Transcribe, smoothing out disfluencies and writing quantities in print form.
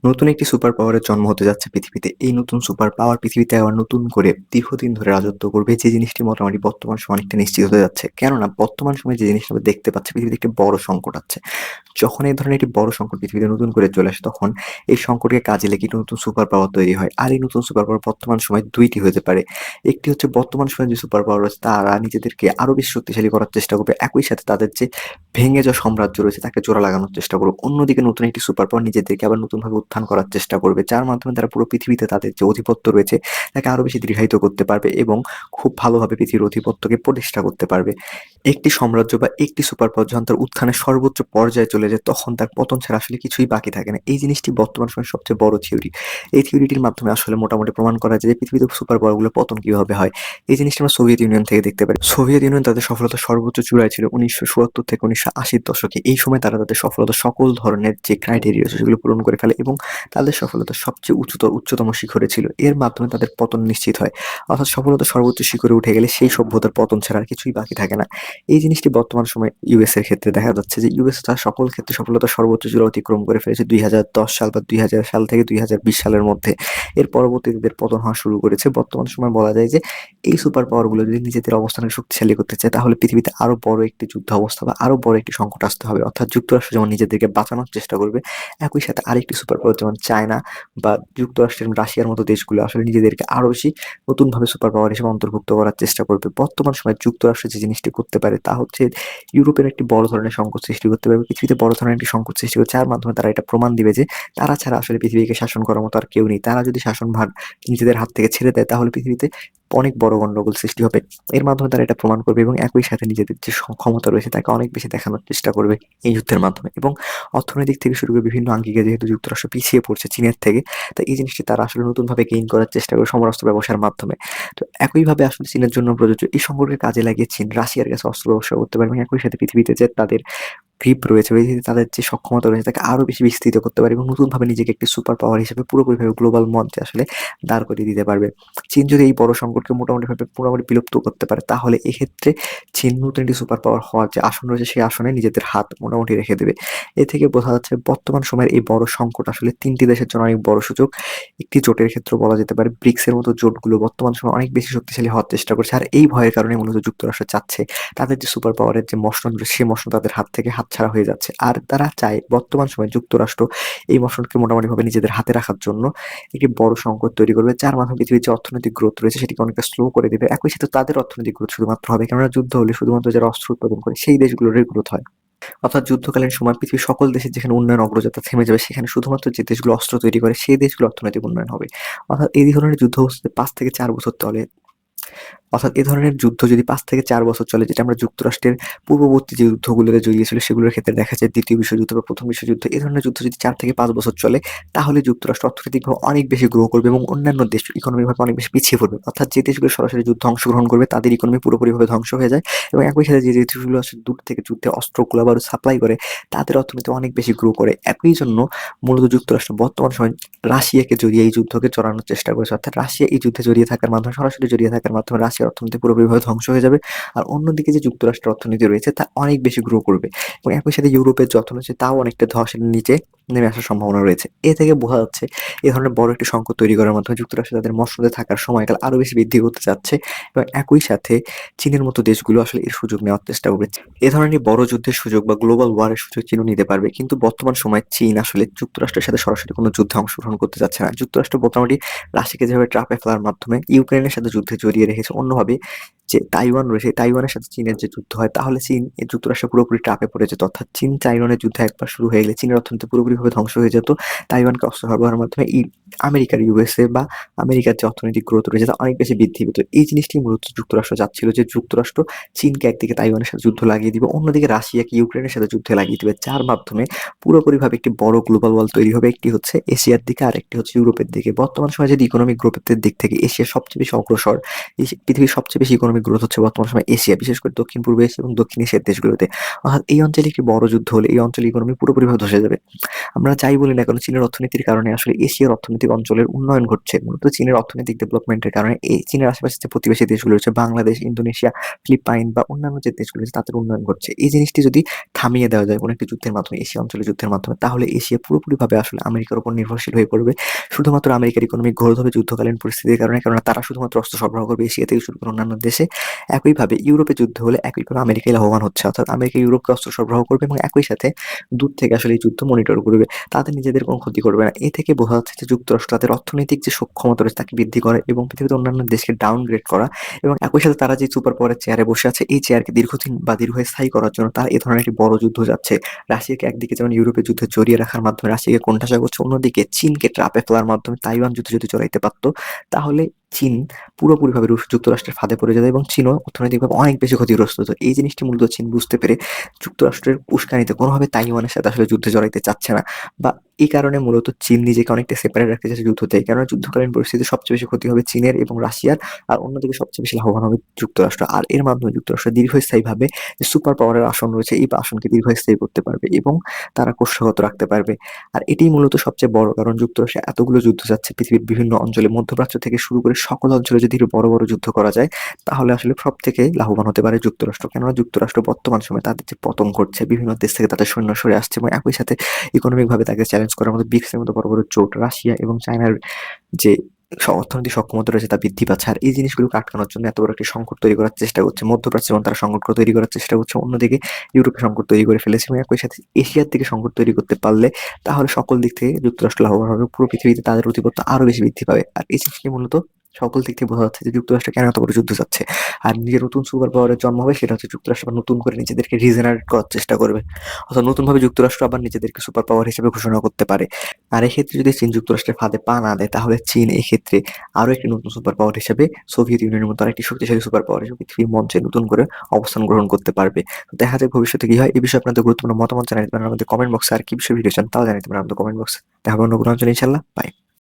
নতুন একটি সুপার পাওয়ারের জন্ম হতে যাচ্ছে পৃথিবীতে। এই নতুন সুপার পাওয়ার পৃথিবীতে আবার নতুন করে দীর্ঘদিন ধরে রাজত্ব করবে, যে জিনিসটি মোটামুটি বর্তমান সময়ে অনেকটা নিশ্চিত হতে যাচ্ছে। কেননা বর্তমান সময়ে যে জিনিসটা আমরা দেখতে পাচ্ছি, পৃথিবীতে একটি বড় সংকট আছে। যখন এই ধরনের একটি বড় সংকট পৃথিবীতে নতুন করে চলে আসে, তখন এই সংকটকে কাজে লেগে একটি নতুন সুপার পাওয়ার তৈরি হয়। আর এই নতুন সুপার পাওয়ার বর্তমান সময়ে ২ টি হতে পারে। একটি হচ্ছে বর্তমান সময়ে যে সুপার পাওয়ার রয়েছে, তারা নিজেদেরকে আরো বেশি শক্তিশালী করার চেষ্টা করবে। একই সাথে তাদের যে ভেঙে যাওয়া সাম্রাজ্য রয়েছে, তাকে জোড়া লাগানোর চেষ্টা করবে। অন্যদিকে নতুন একটি সুপার পাওয়ার নিজেদেরকে আবার নতুনভাবে উত্থান করার চেষ্টা করবে, যার মাধ্যমে তারা পুরো পৃথিবীতে তাদের যে আধিপত্য রয়েছে, তাকে আরো বেশি দীর্ঘায়িত করতে পারবে এবং খুব ভালোভাবে পৃথিবীর আধিপত্যকে প্রতিষ্ঠা করতে পারবে। একটি সাম্রাজ্য বা একটি সুপার পাওয়ার যখন তার উত্থানের সর্বোচ্চ পর্যায়ে চলে যায়, তখন তার পতন ছাড়া আসলে কিছুই বাকি থাকে না। এই জিনিসটি বর্তমান সময়ের সবচেয়ে বড় থিওরি। এই থিওরিটির মাধ্যমে আসলে মোটামুটি প্রমাণ করা যায় যে পৃথিবীতে সুপার পাওয়ারগুলোর পতন কিভাবে হয়। এই জিনিসটা আমরা সোভিয়েত ইউনিয়ন থেকে দেখতে পারি। সোভিয়েত ইউনিয়ন তাদের সফলতার সর্বোচ্চ চূড়ায় ছিল ১৯৭৪ থেকে ১৯৮০ দশকে। এই সময় তারা তাদের সফলতার সকল ধরনের যে ক্রাইটেরিয়া আছে সেগুলো পূরণ করে ফেলে এবং তাদের সফলতার সবচেয়ে উচ্চতম শিখরে ছিল। এর মাধ্যমে তাদের পতন নিশ্চিত হয়। অর্থাৎ সফলতার সর্বোচ্চ শিখরে উঠে গেলে সেই সভ্যতার পতন ছাড়া আর কিছুই বাকি থাকে না। এই জিনিসটি বর্তমান সময়ে ইউএস এর ক্ষেত্রে দেখা যাচ্ছে যে ইউএস তার সকল ক্ষেত্রে সফলতার সর্বোচ্চ চূড়া অতিক্রম করে ফেলেছে ২০১০ সাল বা ২০০০ সাল থেকে ২০২০ সালের মধ্যে। এর পরবর্তীতে এদের পতন হওয়া শুরু করেছে। বর্তমান সময়ে বলা যায় যে এই সুপার পাওয়ার গুলো যদি নিজেদের অবস্থানকে শক্তিশালী করতে চায়, তাহলে পৃথিবীতে আরো বড় একটি যুদ্ধ অবস্থা বা আরো বড় একটি সংকট আসতে হবে। অর্থাৎ যুক্তরাষ্ট্র যেমন নিজেদেরকে বাঁচানোর চেষ্টা করবে, একই সাথে আরেকটি সুপার পাওয়ার যেমন চায়না বা যুক্তরাষ্ট্রের রাশিয়ার মতো দেশগুলো আসলে নিজেদেরকে আরো বেশি নতুনভাবে সুপার পাওয়ার হিসেবে অন্তর্ভুক্ত করার চেষ্টা করবে। বর্তমান সময়ে যুক্তরাষ্ট্র যে জিনিসটি করতে পারে তা হচ্ছে ইউরোপের একটি বড় ধরনের সংকট সৃষ্টি করতে পারবে, পৃথিবীতে বড় ধরনের একটি সংকট সৃষ্টি করছে, যার মাধ্যমে তারা এটা প্রমাণ দিবে যে তারা ছাড়া আসলে পৃথিবীকে শাসন করার মতো আর কেউ নেই। তারা যদি শাসনভার নিজেদের হাত থেকে ছেড়ে দেয়, তাহলে পৃথিবীতে অনেক বড় গন্ডগোল সৃষ্টি হবে। এর মাধ্যমে তারা এটা প্রমাণ করবে এবং একই সাথে নিজেদের যে ক্ষমতা রয়েছে তাকে অনেক বেশি দেখানোর চেষ্টা করবে এই যুদ্ধের মাধ্যমে। এবং অর্থনৈতিক থেকে শুরু করে বিভিন্ন আঙ্গিকে যেহেতু যুক্তরাষ্ট্র পিছিয়ে পড়ছে চীনের থেকে, তো এই জিনিসটি তারা আসলে নতুনভাবে গেইন করার চেষ্টা করে সমরাস্ত্র ব্যবসার মাধ্যমে। তো একইভাবে আসলে চীনের জন্য প্রযোজ্য এই সংকটকে কাজে লাগিয়ে চীন রাশিয়ার কাছে অস্ত্র ব্যবসা করতে পারে এবং একই সাথে পৃথিবীতে যে তাদের গ্রিপ রয়েছে, পৃথিবীতে তাদের যে সক্ষমতা রয়েছে তাকে আরো বেশি বিস্তৃত করতে পারে এবং নতুনভাবে নিজেকে একটি সুপার পাওয়ার হিসেবে পুরোপুরিভাবে গ্লোবাল মঞ্চে আসলে দাঁড় করিয়ে দিতে পারবে। চীন যদি এই বড় সংকটকে মোটামুটি বিলুপ্ত করতে পারে, তাহলে এক্ষেত্রে চীন নতুন একটি সুপার পাওয়ার হওয়ার যে আসন রয়েছে সেই আসনে নিজেদের হাত মোটামুটি রেখে দেবে। এ থেকে বোঝা যাচ্ছে বর্তমান সময়ের এই বড় সংকট আসলে ৩টি দেশের জন্য অনেক বড় সুযোগ। একটি জোটের ক্ষেত্রেও বলা যেতে পারে, ব্রিক্সের মতো জোটগুলো বর্তমান সময়ে অনেক বেশি শক্তিশালী হওয়ার চেষ্টা করছে। আর এই ভয়ের কারণে মূলত যুক্তরাষ্ট্র চাচ্ছে তাদের যে সুপার পাওয়ারের যে মসনদ রয়েছে সেই মসনদ তাদের হাত থেকে হাতছাড়া হয়ে যাচ্ছে। আর তারা চায় বর্তমান সময়ে যুক্তরাষ্ট্র এই মসনদকে মোটামুটিভাবে নিজেদের হাতে রাখার জন্য একটি বড় সংকট তৈরি করবে, যার মাধ্যমে পৃথিবীর যে অর্থনৈতিক গ্রোথ রয়েছে সেটিকে অনেকটা স্লো করে দেবে। একই সাথে তাদের অর্থনৈতিক গ্রোথ শুধুমাত্র হবে, কেননা যুদ্ধ হলে শুধুমাত্র যারা অস্ত্র উৎপাদন করে সেই দেশগুলোরই গ্রোথ হয়। অর্থাৎ যুদ্ধকালীন সময় পৃথিবীর সকল দেশের যেখানে উন্নয়ন অগ্রযাত্রা থেমে যাবে, সেখানে শুধুমাত্র যে দেশগুলো অস্ত্র তৈরি করে সেই দেশগুলো অর্থনৈতিক উন্নয়ন হবে। অর্থাৎ এই ধরনের যুদ্ধ অবস্থাতে ৫ থেকে ৪ বছর চলে। অর্থাৎ এ ধরনের যুদ্ধ যদি ৫ থেকে ৪ বছর চলে, যেটা আমরা যুক্তরাষ্ট্রের পূর্ববর্তী যে যুদ্ধগুলোতে জড়িয়েছিল সেগুলোর ক্ষেত্রে দেখা যায়, ২য় বিশ্বযুদ্ধ বা ১ম বিশ্বযুদ্ধ, এ ধরনের যুদ্ধ যদি ৪ থেকে ৫ বছর চলে, তাহলে যুক্তরাষ্ট্র অর্থনৈতিকভাবে অনেক বেশি গ্রো করবে এবং অন্যান্য দেশ ইকোনমিকভাবে অনেক বেশি পিছিয়ে পড়বে। অর্থাৎ যে দেশগুলো সরাসরি যুদ্ধে অংশগ্রহণ করবে তাদের ইকোনমি পুরোপুরিভাবে ধ্বংস হয়ে যায় এবং একই সাথে যে দেশগুলো আসলে দূর থেকে যুদ্ধে অস্ত্র, গোলাবারুদ সাপ্লাই করে তাদের অর্থনীতি অনেক বেশি গ্রো করে। একই জন্য মূলত যুক্তরাষ্ট্র বর্তমান সময়ে রাশিয়াকে জড়িয়ে এই যুদ্ধকে জড়ানোর চেষ্টা করেছে। অর্থাৎ রাশিয়া এই যুদ্ধে জড়িয়ে থাকার মাধ্যমে, সরাসরি জড়িয়ে থাকার মাধ্যমে রাশিয়ার অর্থনীতি পুরোপুরিভাবে ধ্বংস হয়ে যাবে। আর অন্যদিকে যে যুক্তরাষ্ট্রের অর্থনীতি রয়েছে তা অনেক বেশি গ্রো করবে এবং একই সাথে ইউরোপের যে অর্থনীতি তাও অনেকটা ধসের নিচে নেমে আসার সম্ভাবনা রয়েছে। এ থেকে বোঝা যাচ্ছে এ ধরনের বড় একটি সংকট তৈরি করার মাধ্যমে যুক্তরাষ্ট্র তাদের মসনদে থাকার সময়কাল আরো বেশি বৃদ্ধি করতে চাচ্ছে এবং একই সাথে চীনের মতো দেশগুলো আসলে এর সুযোগ নেওয়ার চেষ্টা করবে। এ ধরনের বড় যুদ্ধের সুযোগ বা গ্লোবাল ওয়ারের সুযোগ চীনও নিতে পারবে, কিন্তু বর্তমান সময়ে চীন আসলে যুক্তরাষ্ট্রের সাথে সরাসরি কোনো যুদ্ধে অংশগ্রহণ করতে চাচ্ছে না। যুক্তরাষ্ট্র মোটামুটি রাশিয়াকে যেভাবে ট্রাপে ফেলার মাধ্যমে ইউক্রেনের সাথে যুদ্ধে জড়িয়ে রেখেছে, অন্যভাবে যে তাইওয়ান রয়েছে, তাইওয়ানের সাথে চীনের যে যুদ্ধ হয়, তাহলে চীন যুক্তরাষ্ট্র পুরোপুরি ট্রাপে পড়ে যেত। অর্থাৎ চীন তাইওয়ানের যুদ্ধ একবার শুরু হয়ে গেলে চীনের অর্থনীতি পুরোপুরিভাবে ধ্বংস হয়ে যেত। তাইওয়ানকে অস্ত্র সরবরাহের মাধ্যমে আমেরিকার ইউএসএ বা আমেরিকার যে অর্থনৈতিক গ্রোথ রয়েছে তা অনেক বেশি বৃদ্ধি পেত। এই জিনিসটি মূলত যুক্তরাষ্ট্র চাচ্ছিল যে যুক্তরাষ্ট্র চীনকে একদিকে তাইওয়ানের সাথে যুদ্ধ লাগিয়ে দিবে, অন্যদিকে রাশিয়াকে ইউক্রেনের সাথে যুদ্ধে লাগিয়ে দিবে, যার মাধ্যমে পুরোপুরিভাবে একটি বড় গ্লোবাল ওয়ার তৈরি হবে। একটি হচ্ছে এশিয়ার দিকে আর একটি হচ্ছে ইউরোপের দিকে। বর্তমান সময়ে যদি ইকোনমিক গ্রোথের দিক থেকে এশিয়া সবচেয়ে বেশি অগ্রসর। এই পৃথিবীর সবচেয়ে বেশি ইকোনমিক গ্রোথ হচ্ছে বর্তমান সময়ে এশিয়া, বিশেষ করে দক্ষিণ-পূর্ব এশিয়া এবং দক্ষিণ এশিয়ার দেশগুলোতে। অর্থাৎ এই অঞ্চলে একটি বড় যুদ্ধ হলে এই অঞ্চলের ইকোনমি পুরোপুরিভাবে ধসে যাবে। আমরা যাই বলি না কেন চীনের অর্থনীতির কারণে আসলে এশিয়ার অর্থনৈতিক অঞ্চলের উন্নয়ন ঘটছে। মূলত চীনের অর্থনৈতিক ডেভেলপমেন্টের কারণে এই চীনের আশেপাশে যে প্রতিবেশী দেশগুলো রয়েছে বাংলাদেশ, ইন্দোনেশিয়া, ফিলিপাইন বা অন্যান্য যে দেশগুলো রয়েছে তাদের উন্নয়ন ঘটছে। এই জিনিসটি যদি থামিয়ে দেওয়া যায় কোনো একটি যুদ্ধের মাধ্যমে, এশিয়া অঞ্চলের যুদ্ধের মাধ্যমে, তাহলে এশিয়া পুরোপুরিভাবে আসলে আমেরিকার উপর নির্ভরশীল হয়ে পড়বে। শুধুমাত্র আমেরিকার ইকোনমিক গ্রোথ হবে যুদ্ধকালীন পরিস্থিতির কারণে, কেননা তারা শুধুমাত্র অস্ত্র সরবরাহ করবে এশিয়া থেকে শুরু করে অন্যান্য দেশে। একইভাবে ইউরোপে যুদ্ধ হলে একইভাবে আমেরিকাই লাভবান হচ্ছে, অর্থাৎ আমেরিকা ইউরোপকে অস্ত্র সরবরাহ করবে এবং একই সাথে দূর থেকে আসলে এই যুদ্ধ মনিটর করবে। তাদের নিজেদের কোনো ক্ষতি করবে না। এ থেকে বোঝা যাচ্ছে যে যুক্তরাষ্ট্র তাদের অর্থনৈতিক যে সক্ষমতা রয়েছে তাকে বৃদ্ধি করে এবং পৃথিবীতে অন্যান্য দেশকে ডাউনগ্রেড করা এবং একই সাথে তারা যে সুপার পাওয়ারের চেয়ারে বসে আছে এই চেয়ারকে দীর্ঘদিন বা দীর্ঘস্থায়ী করার জন্য তারা এ ধরনের একটি বড় যুদ্ধ যাচ্ছে। রাশিয়াকে একদিকে যেমন ইউরোপের যুদ্ধে জড়িয়ে রাখার মাধ্যমে রাশিয়াকে কোণঠাসা করছে, অন্যদিকে চীনকে ট্রাপে ফেলার মাধ্যমে তাইওয়ান যুদ্ধে যদি জড়াইতে পারতো তাহলে চীন পুরোপুরিভাবে রুশ যুক্তরাষ্ট্রের ফাঁদে পড়ে যেত এবং চীনও অর্থনৈতিকভাবে অনেক বেশি ক্ষতিগ্রস্ত হতো। এই জিনিসটি মূলত চীন বুঝতে পেরে যুক্তরাষ্ট্রের উস্কানিতে কোনোভাবে তাইওয়ানের সাথে আসলে যুদ্ধে জড়াইতে চাচ্ছে না, বা এই কারণে মূলত চীন নিজেকে অনেকটা সেপারেট রাখতে চাইছে যুদ্ধ থেকে। কেননা যুদ্ধকালীন পরিস্থিতিতে সবচেয়ে বেশি ক্ষতি হবে চীনের এবং রাশিয়ার, আর অন্যদিকে সবচেয়ে বেশি লাভবান হবে যুক্তরাষ্ট্র। আর এর মাধ্যমে যুক্তরাষ্ট্র দীর্ঘস্থায়ীভাবে যে সুপার পাওয়ারের আসন রয়েছে এই আসনকে দীর্ঘস্থায়ী করতে পারবে এবং তারা কৌশলগত রাখতে পারবে। আর এটাই মূলত সবচেয়ে বড় কারণ যুক্তরাষ্ট্রে এতগুলো যুদ্ধ যাচ্ছে পৃথিবীর বিভিন্ন অঞ্চলে, মধ্যপ্রাচ্য থেকে শুরু করে সকল অঞ্চলে যদি বড় বড় যুদ্ধ করা যায় তাহলে আসলে সব থেকে লাভবান হতে পারে যুক্তরাষ্ট্র। কেননা যুক্তরাষ্ট্র বর্তমান সময়ে তাদের যে পতন ঘটছে, বিভিন্ন দেশ থেকে তাদের সৈন্য সরে আসছে এবং একই সাথে ইকোনমিক ভাবে তাকে চ্যালেঞ্জ করার মতো ব্রিক্সের মতো বড় বড় জোট রাশিয়া এবং চায়নার যে অর্থনৈতিক সক্ষমতা রয়েছে তা বৃদ্ধি পাচ্ছে। আর এই জিনিসগুলোকে আটকানোর জন্য এত বড় একটি সংকট তৈরি করার চেষ্টা করছে মধ্যপ্রাচ্যে, এবং তারা সংকট তৈরি করার চেষ্টা করছে। অন্যদিকে ইউরোপে সংকট তৈরি করে ফেলেছে এবং একই সাথে এশিয়ার দিকে সংকট তৈরি করতে পারলে তাহলে সকল দিক থেকে যুক্তরাষ্ট্র লাভবান হবে, পুরো পৃথিবীতে তাদের আধিপত্য আরো বেশি বৃদ্ধি পাবে। আর এই জিনিসটি মূলত সকল দিক থেকে বোঝা যাচ্ছে যে যুক্তরাষ্ট্র কেন এত বড় যুদ্ধ চাচ্ছে। আর নিজের নতুন সুপার পাওয়ারের জন্ম হবে সেটা হচ্ছে যুক্তরাষ্ট্র আবার নতুন করে নিজেদেরকে রিজেনারেট করার চেষ্টা করবে, অর্থাৎ নতুনভাবে যুক্তরাষ্ট্র আবার নিজেদেরকে সুপার পাওয়ার হিসেবে ঘোষণা করতে পারে। আর এক্ষেত্রে যদি চীন যুক্তরাষ্ট্রের ফাঁদে পা না দেয় তাহলে চীন এক্ষেত্রে আরো একটি নতুন সুপার পাওয়ার হিসেবে সোভিয়েত ইউনিয়নের মতো আরেকটি শক্তিশালী সুপার পাওয়ার হিসেবে পৃথিবীর মঞ্চে নতুন করে অবস্থান গ্রহণ করতে পারবে। তো দেখা যাক ভবিষ্যতে কি হয়। এই বিষয়ে আপনাদের গুরুত্বপূর্ণ মতামত জানাতে পারেন আমাদের কমেন্ট বক্সে। আর কি বিষয়ে ভিডিও চান তাও জানাতে পারেন আমাদের কমেন্ট বক্সে। দেখা হবে অন্য কোনো অঞ্চলে, ইনশাল্লাহ। বাই।